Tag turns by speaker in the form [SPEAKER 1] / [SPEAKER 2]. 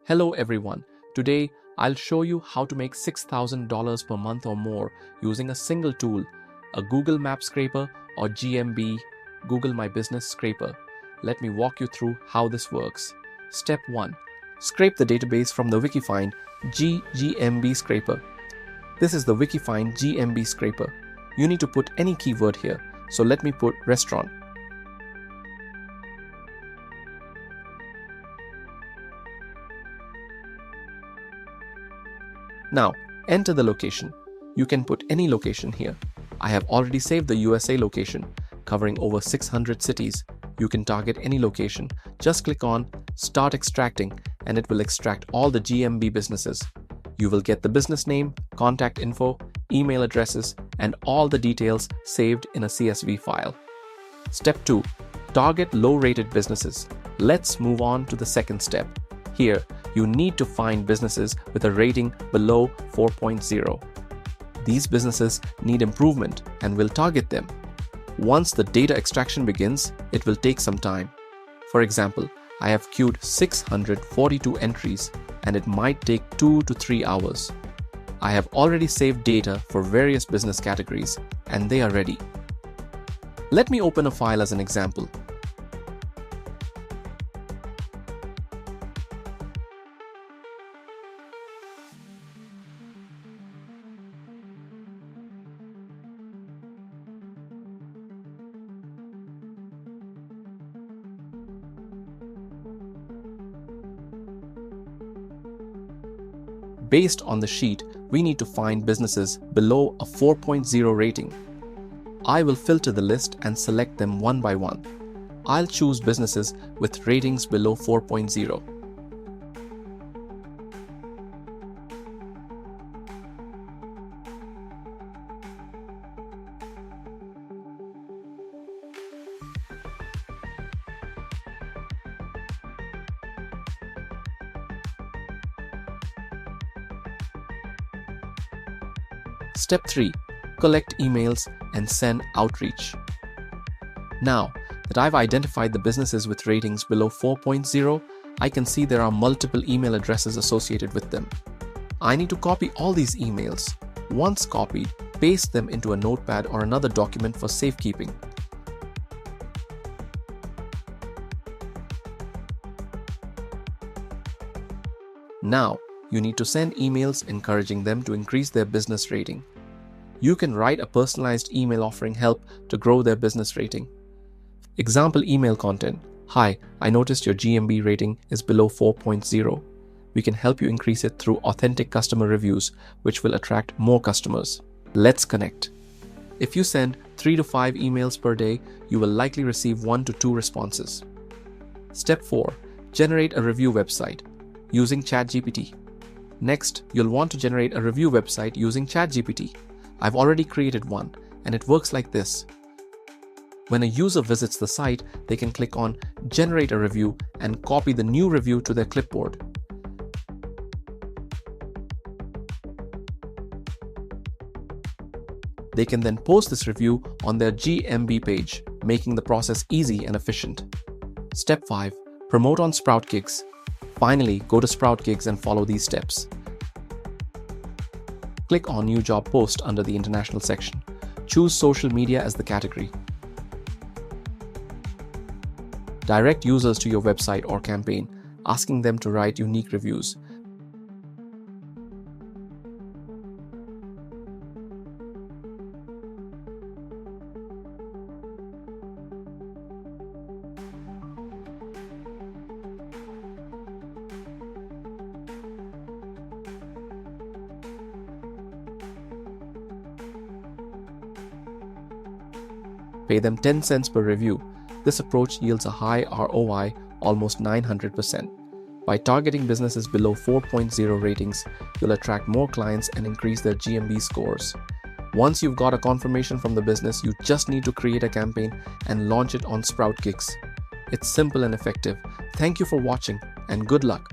[SPEAKER 1] Hello everyone. Today I'll show you how to make $6,000 per month or more using a single tool, a Google Map Scraper or GMB, Google My Business Scraper. Let me walk you through how this works. Step 1. Scrape the database from the Wikifind GMB Scraper. This is the Wikifind GMB Scraper. You need to put any keyword here, so let me put restaurant. Now, enter the location. You can put any location here. I have already saved the USA location, covering over 600 cities. You can target any location. Just click on Start Extracting and it will extract all the GMB businesses. You will get the business name, contact info, email addresses, and all the details saved in a CSV file. Step 2. Target low-rated businesses. Let's move on to the second step. Here, you need to find businesses with a rating below 4.0. These businesses need improvement and we'll target them. Once the data extraction begins, it will take some time. For example, I have queued 642 entries and it might take 2 to 3 hours. I have already saved data for various business categories and they are ready. Let me open a file as an example. Based on the sheet, we need to find businesses below a 4.0 rating. I will filter the list and select them one by one. I'll choose businesses with ratings below 4.0. Step 3. Collect emails and send outreach. Now that I've identified the businesses with ratings below 4.0, I can see there are multiple email addresses associated with them. I need to copy all these emails. Once copied, paste them into a notepad or another document for safekeeping. Now, you need to send emails encouraging them to increase their business rating. You can write a personalized email offering help to grow their business rating. Example email content. Hi, I noticed your GMB rating is below 4.0. We can help you increase it through authentic customer reviews, which will attract more customers. Let's connect. If you send 3 to 5 emails per day, you will likely receive 1 to 2 responses. Step 4. Generate a review website using ChatGPT. Next, you'll want to generate a review website using ChatGPT. I've already created one, and it works like this. When a user visits the site, they can click on Generate a Review and copy the new review to their clipboard. They can then post this review on their GMB page, making the process easy and efficient. Step 5. Promote on Sprout Gigs. Finally, go to Sprout Gigs and follow these steps. Click on New Job Post under the International section. Choose Social Media as the category. Direct users to your website or campaign, asking them to write unique reviews. Pay them 10 cents per review. This approach yields a high ROI, almost 900%. By targeting businesses below 4.0 ratings, you'll attract more clients and increase their GMB scores. Once you've got a confirmation from the business, you just need to create a campaign and launch it on Sprout Gigs. It's simple and effective. Thank you for watching and good luck.